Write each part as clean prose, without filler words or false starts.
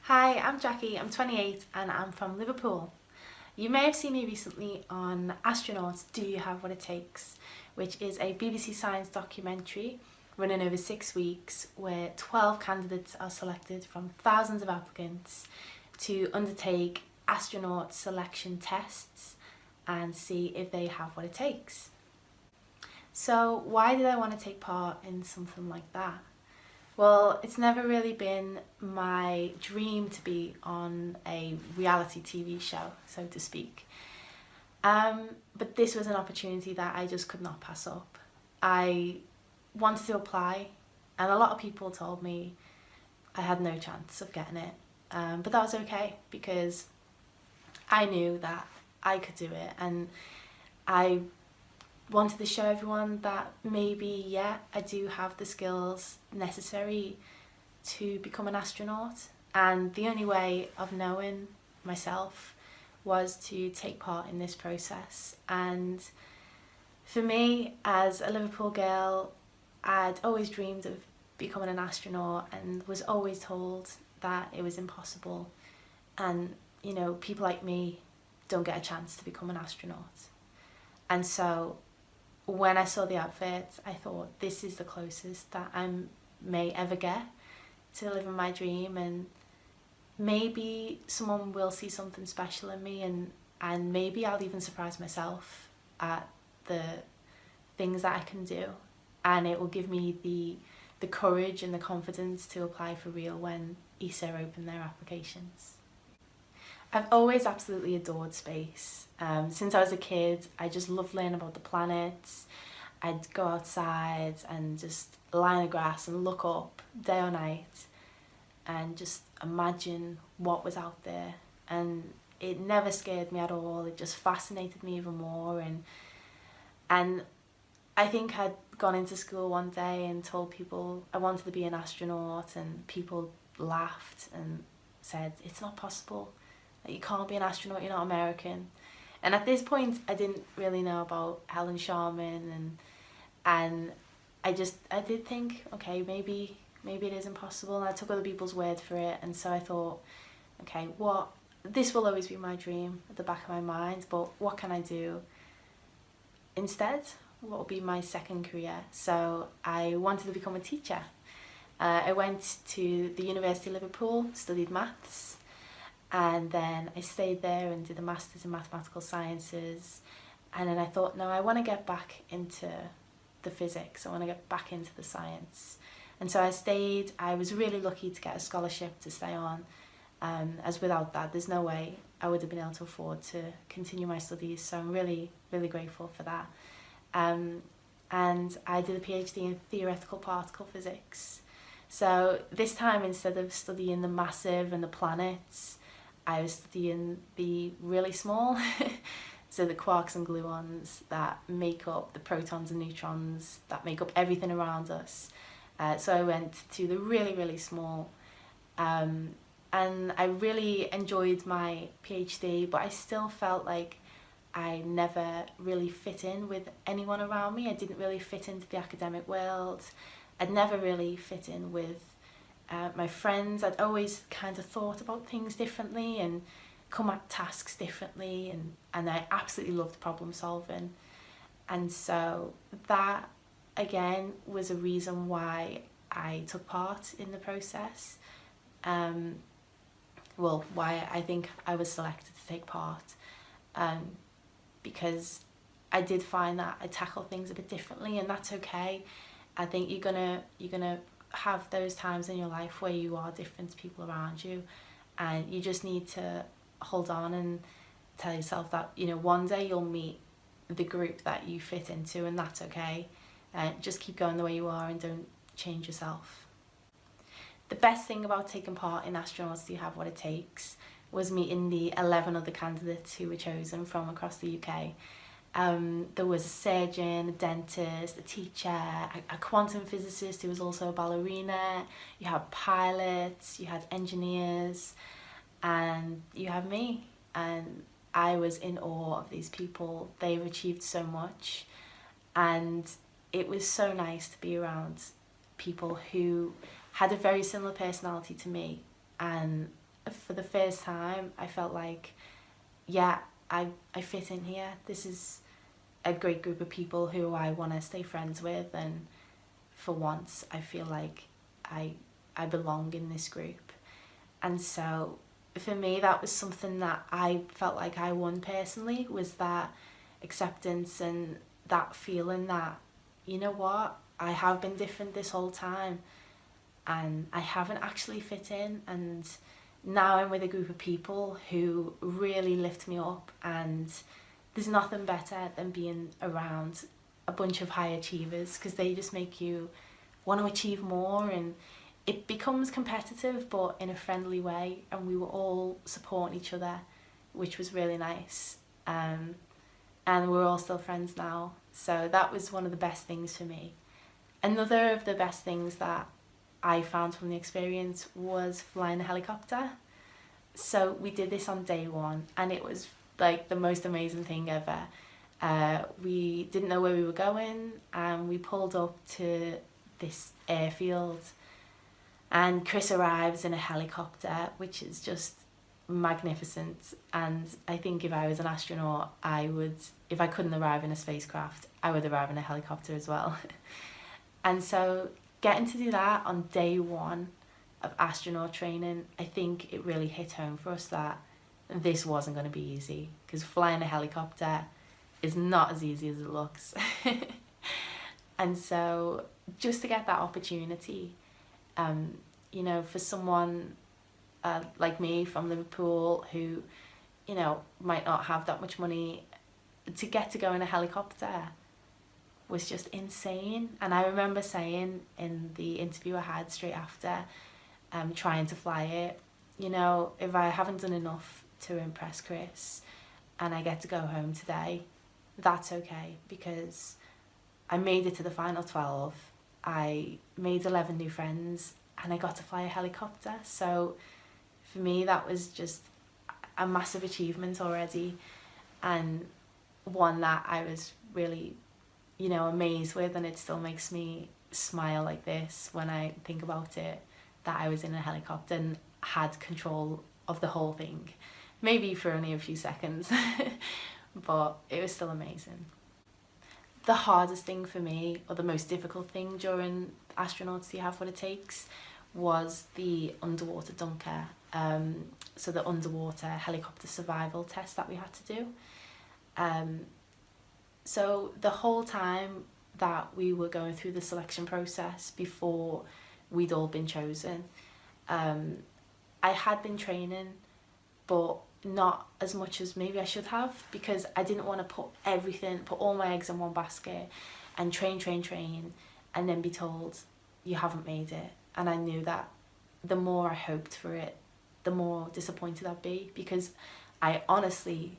Hi, I'm Jackie, I'm 28 and I'm from Liverpool. You may have seen me recently on Astronaut, Do You Have What It Takes, which is a BBC Science documentary running over 6 weeks where 12 candidates are selected from thousands of applicants to undertake astronaut selection tests and see if they have what it takes. So why did I want to take part in something like that? Well, it's never really been my dream to be on a reality TV show, so to speak. But this was an opportunity that I just could not pass up. I wanted to apply, and a lot of people told me I had no chance of getting it. But that was okay because I knew that I could do it, and I wanted to show everyone that maybe, yeah, I do have the skills necessary to become an astronaut. And the only way of knowing myself was to take part in this process. And for me, as a Liverpool girl, I'd always dreamed of becoming an astronaut and was always told that it was impossible. And, you know, people like me don't get a chance to become an astronaut. And so when I saw the advert, I thought this is the closest that I may ever get to living my dream, and maybe someone will see something special in me, and maybe I'll even surprise myself at the things that I can do, and it will give me the courage and the confidence to apply for real when ESA open their applications. I've always absolutely adored space. Since I was a kid, I just loved learning about the planets. I'd go outside and just lie in the grass and look up day or night and just imagine what was out there. And it never scared me at all. It just fascinated me even more. And I think I'd gone into school one day and told people I wanted to be an astronaut, and people laughed and said, "It's not possible. You can't be an astronaut, you're not American." And at this point I didn't really know about Helen Sharman, and I did think, okay, maybe it is impossible, and I took other people's word for it. And so I thought, okay, this will always be my dream at the back of my mind, but what can I do instead? What will be my second career? So I wanted to become a teacher. I went to the University of Liverpool, studied maths, and then I stayed there and did a master's in mathematical sciences. And then I thought, no, I want to get back into the physics. I want to get back into the science. And so I stayed. I was really lucky to get a scholarship to stay on, as without that, there's no way I would have been able to afford to continue my studies. So I'm really, really grateful for that. And I did a PhD in theoretical particle physics. So this time, instead of studying the massive and the planets, I was studying the really small, so the quarks and gluons that make up the protons and neutrons that make up everything around us. So I went to the really, really small, and I really enjoyed my PhD, but I still felt like I never really fit in with anyone around me. I didn't really fit into the academic world. I'd never really fit in with my friends. I'd always kind of thought about things differently and come at tasks differently, and I absolutely loved problem solving. And so that again was a reason why I took part in the process. Well, why I think I was selected to take part, because I did find that I tackle things a bit differently, and that's okay. I think you're gonna have those times in your life where you are different to people around you, and you just need to hold on and tell yourself that, you know, one day you'll meet the group that you fit into, and that's okay. Just keep going the way you are and don't change yourself. The best thing about taking part in Astronauts Do You Have What It Takes was meeting the 11 other candidates who were chosen from across the UK. There was a surgeon, a dentist, a teacher, a quantum physicist who was also a ballerina. You had pilots, you had engineers, and you had me. And I was in awe of these people. They've achieved so much, and it was so nice to be around people who had a very similar personality to me and for the first time, I felt like, yeah, I fit in here. This is a great group of people who I want to stay friends with, and for once I feel like I belong in this group. And so for me, that was something that I felt like I won personally, was that acceptance and that feeling that, you know what, I have been different this whole time and I haven't actually fit in, and now I'm with a group of people who really lift me up, and there's nothing better than being around a bunch of high achievers, because they just make you want to achieve more, and it becomes competitive but in a friendly way, and we were all supporting each other, which was really nice. And we're all still friends now, so that was one of the best things for me. Another of the best things that I found from the experience was flying a helicopter. So we did this on day one, and it was like the most amazing thing ever. We didn't know where we were going, and we pulled up to this airfield, and Chris arrives in a helicopter, which is just magnificent. And I think if I was an astronaut, if I couldn't arrive in a spacecraft, I would arrive in a helicopter as well. And so getting to do that on day one of astronaut training, I think it really hit home for us that this wasn't going to be easy, because flying a helicopter is not as easy as it looks. And so just to get that opportunity, you know, for someone like me from Liverpool who, you know, might not have that much money, to get to go in a helicopter was just insane. And I remember saying in the interview I had straight after, trying to fly it, you know, if I haven't done enough to impress Chris and I get to go home today, that's okay, because I made it to the final 12, I made 11 new friends, and I got to fly a helicopter. So for me, that was just a massive achievement already, and one that I was really, you know, amazed with, and it still makes me smile like this when I think about it, that I was in a helicopter and had control of the whole thing. Maybe for only a few seconds, but it was still amazing. The hardest thing for me, or the most difficult thing during Astronauts Do You Have What It Takes, was the underwater dunker. So the underwater helicopter survival test that we had to do. So the whole time that we were going through the selection process before we'd all been chosen, I had been training, but not as much as maybe I should have, because I didn't want to put all my eggs in one basket and train, and then be told you haven't made it. And I knew that the more I hoped for it, the more disappointed I'd be, because I honestly,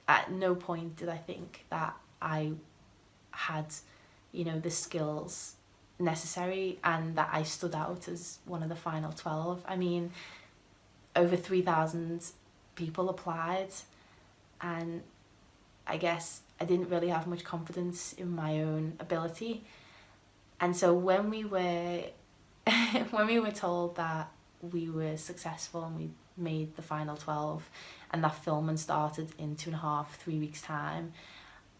at no point did I think that I had, you know, the skills necessary and that I stood out as one of the final 12. I mean, over 3,000 people applied, and I guess I didn't really have much confidence in my own ability. And so when we were told that we were successful and we made the final 12 and that filming started in 2.5-3 weeks time,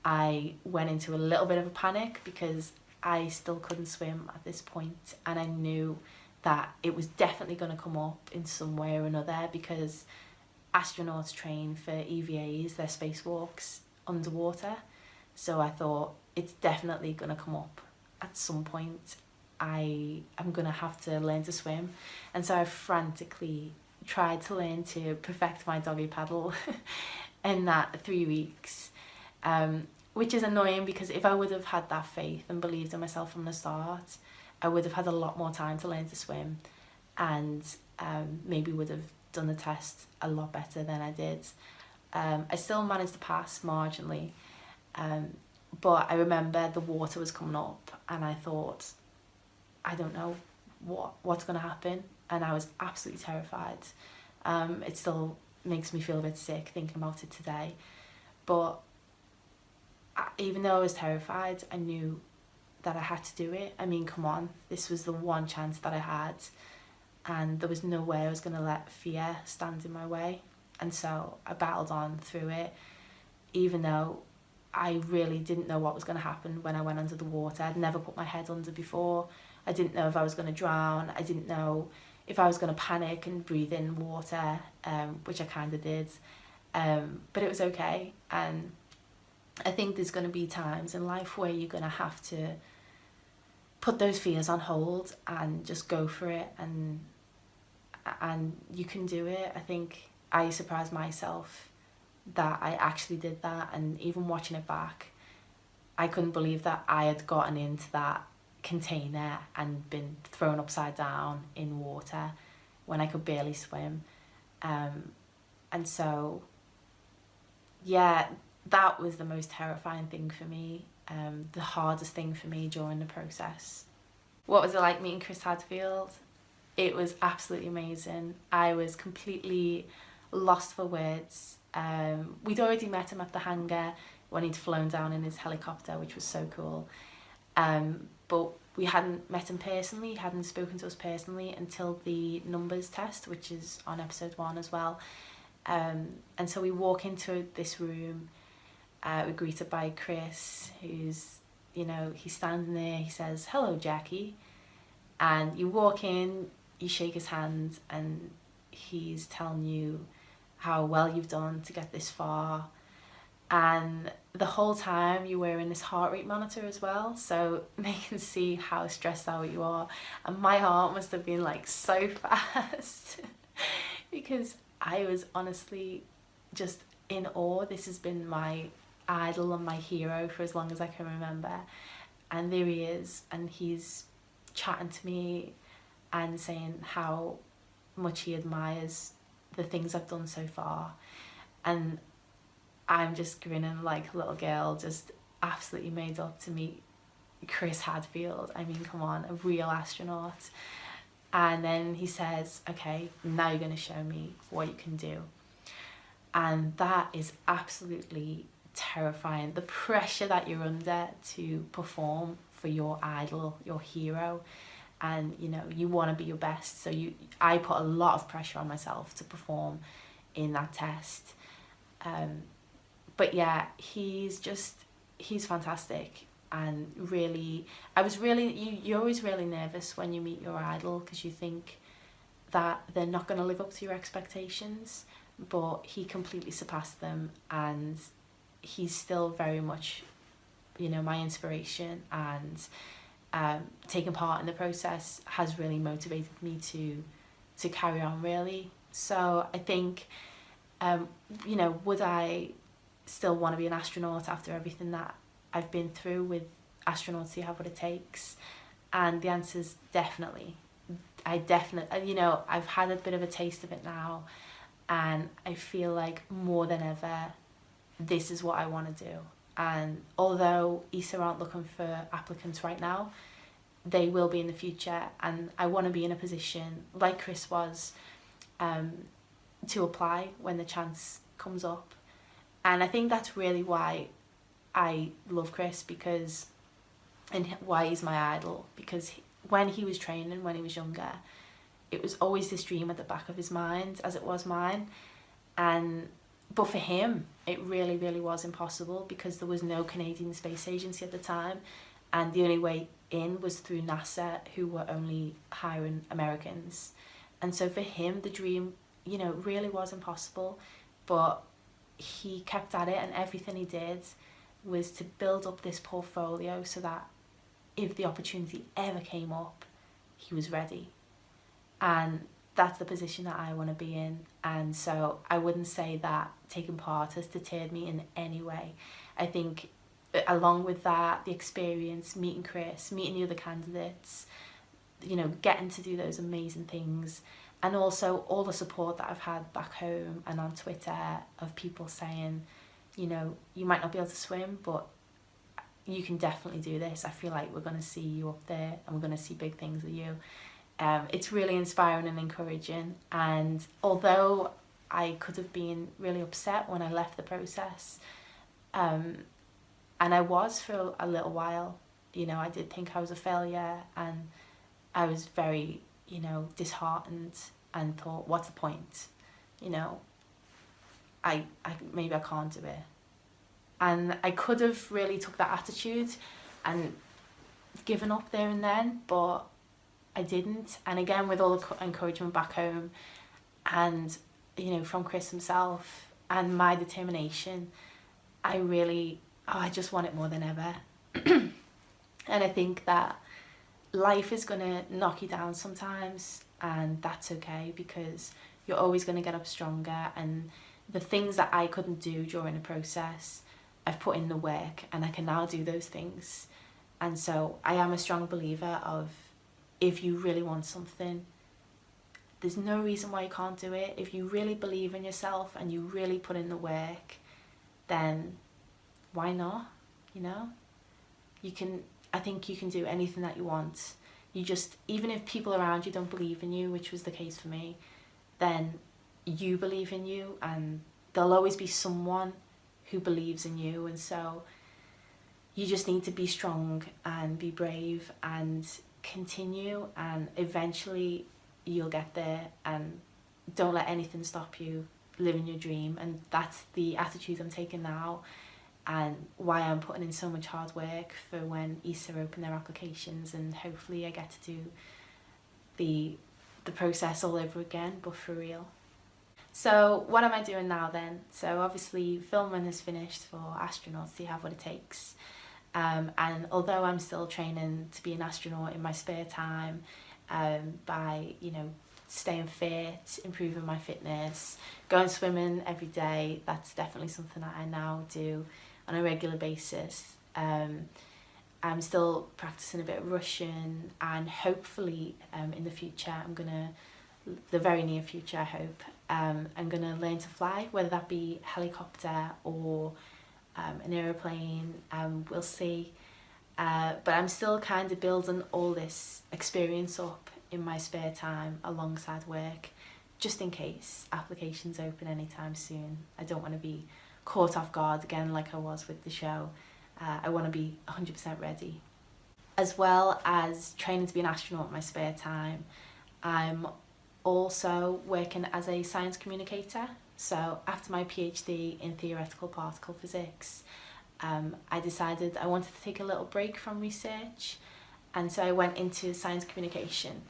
I went into a little bit of a panic, because I still couldn't swim at this point, and I knew that it was definitely going to come up in some way or another, because astronauts train for EVAs, their spacewalks, underwater. So I thought, it's definitely going to come up at some point. I am going to have to learn to swim. And so I frantically tried to learn to perfect my doggy paddle in that 3 weeks, which is annoying, because if I would have had that faith and believed in myself from the start, I would have had a lot more time to learn to swim, and maybe would have done the test a lot better than I did. I still managed to pass marginally, but I remember the water was coming up, and I thought, I don't know what's going to happen, and I was absolutely terrified. It still makes me feel a bit sick thinking about it today, but even though I was terrified, I knew that I had to do it. I mean, come on, this was the one chance that I had, and there was no way I was going to let fear stand in my way. And so I battled on through it, even though I really didn't know what was going to happen when I went under the water. I'd never put my head under before. I didn't know if I was going to drown. I didn't know if I was going to panic and breathe in water, which I kind of did. But it was okay. And I think there's going to be times in life where you're going to have to put those fears on hold and just go for it, and you can do it. I think I surprised myself that I actually did that, and even watching it back, I couldn't believe that I had gotten into that container and been thrown upside down in water when I could barely swim. And so, yeah, that was the most terrifying thing for me, the hardest thing for me during the process. What was it like meeting Chris Hadfield? It was absolutely amazing. I was completely lost for words. We'd already met him at the hangar when he'd flown down in his helicopter, which was so cool. But we hadn't met him personally, hadn't spoken to us personally until the numbers test, which is on episode 1 as well. And so we walk into this room, we're greeted by Chris, who's, you know, he's standing there, he says, "Hello, Jackie." And you walk in, you shake his hand, and he's telling you how well you've done to get this far. And the whole time you're wearing this heart rate monitor as well, so they can see how stressed out you are. And my heart must have been like so fast because I was honestly just in awe. This has been my idol and my hero for as long as I can remember. And there he is, and he's chatting to me and saying how much he admires the things I've done so far. And I'm just grinning like a little girl, just absolutely made up to meet Chris Hadfield. I mean, come on, a real astronaut. And then he says, "Okay, now you're going to show me what you can do." And that is absolutely terrifying. The pressure that you're under to perform for your idol, your hero. And, you know, you want to be your best. So I put a lot of pressure on myself to perform in that test. But yeah, he's fantastic. And really, you're always really nervous when you meet your idol, because you think that they're not going to live up to your expectations, but he completely surpassed them, and he's still very much, you know, my inspiration, and taking part in the process has really motivated me to carry on, really. So I think, you know, would I still want to be an astronaut after everything that I've been through with Astronauts Do You Have What It Takes? And the answer is definitely. You know, I've had a bit of a taste of it now, and I feel like more than ever, this is what I want to do. And although ESA aren't looking for applicants right now, they will be in the future, and I want to be in a position, like Chris was, to apply when the chance comes up. And I think that's really why I love Chris, and why he's my idol, because when he was training, when he was younger, it was always this dream at the back of his mind, as it was mine. But for him, it really, really was impossible, because there was no Canadian Space Agency at the time, and the only way in was through NASA, who were only hiring Americans. And so for him, the dream, you know, really was impossible, but he kept at it, and everything he did was to build up this portfolio so that if the opportunity ever came up, he was ready. And that's the position that I want to be in. And so I wouldn't say that taking part has deterred me in any way. I think along with that, the experience, meeting Chris, meeting the other candidates, you know, getting to do those amazing things, and also all the support that I've had back home and on Twitter of people saying, you know, you might not be able to swim, but you can definitely do this. I feel like we're going to see you up there, and we're going to see big things with you. It's really inspiring and encouraging. And although I could have been really upset when I left the process, and I was for a little while, you know, I did think I was a failure, and I was very you know, disheartened and thought, what's the point? You know, maybe I can't do it. And I could have really took that attitude and given up there and then, but I didn't. And again, with all the encouragement back home and, you know, from Chris himself and my determination, I just want it more than ever. And I think that life is going to knock you down sometimes, and that's okay, because you're always going to get up stronger. And the things that I couldn't do during the process, I've put in the work and I can now do those things. And so I am a strong believer of, if you really want something, there's no reason why you can't do it. If you really believe in yourself and you really put in the work, then why not? You know, I think you can do anything that you want. You just, even if people around you don't believe in you, which was the case for me, then you believe in you, and there'll always be someone who believes in you. And so you just need to be strong and be brave and continue, and eventually you'll get there. And don't let anything stop you living your dream. And that's the attitude I'm taking now, and why I'm putting in so much hard work for when ESA open their applications, and hopefully I get to do the process all over again, but for real. So what am I doing now then? So obviously filming is finished for Astronaut, so you have what it takes. And although I'm still training to be an astronaut in my spare time, by, you know, staying fit, improving my fitness, going swimming every day, that's definitely something that I now do on a regular basis. I'm still practicing a bit of Russian, and hopefully in the future, the very near future I hope, I'm gonna learn to fly, whether that be helicopter or an aeroplane, we'll see. But I'm still kind of building all this experience up in my spare time alongside work, just in case applications open anytime soon. I don't want to be caught off guard again like I was with the show. I want to be 100% ready. As well as training to be an astronaut in my spare time, I'm also working as a science communicator. So after my PhD in theoretical particle physics, I decided I wanted to take a little break from research, and so I went into science communication.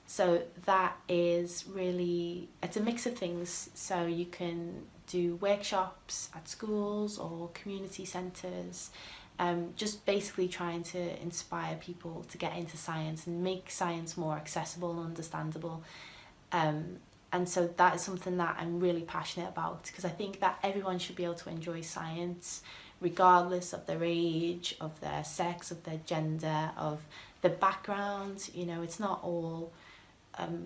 So that is really, it's a mix of things. So you can do workshops at schools or community centres, just basically trying to inspire people to get into science and make science more accessible and understandable. And so that is something that I'm really passionate about, because I think that everyone should be able to enjoy science regardless of their age, of their sex, of their gender, of their background. You know, it's not all,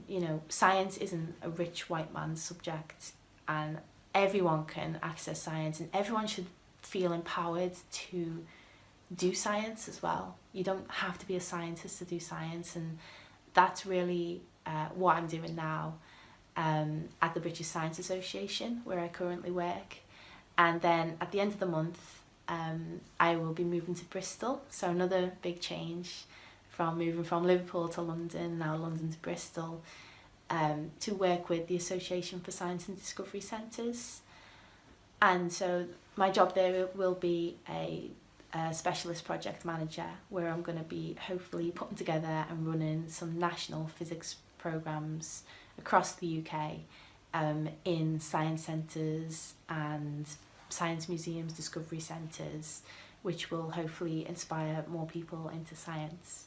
you know, science isn't a rich white man's subject, and everyone can access science, and everyone should feel empowered to do science as well. You don't have to be a scientist to do science, and that's really what I'm doing now at the British Science Association, where I currently work. And then at the end of the month, I will be moving to Bristol, so another big change from moving from Liverpool to London, now London to Bristol, to work with the Association for Science and Discovery Centres. And so my job there will be a specialist project manager, where I'm going to be hopefully putting together and running some national physics programmes across the UK, in science centres and science museums, discovery centres, which will hopefully inspire more people into science.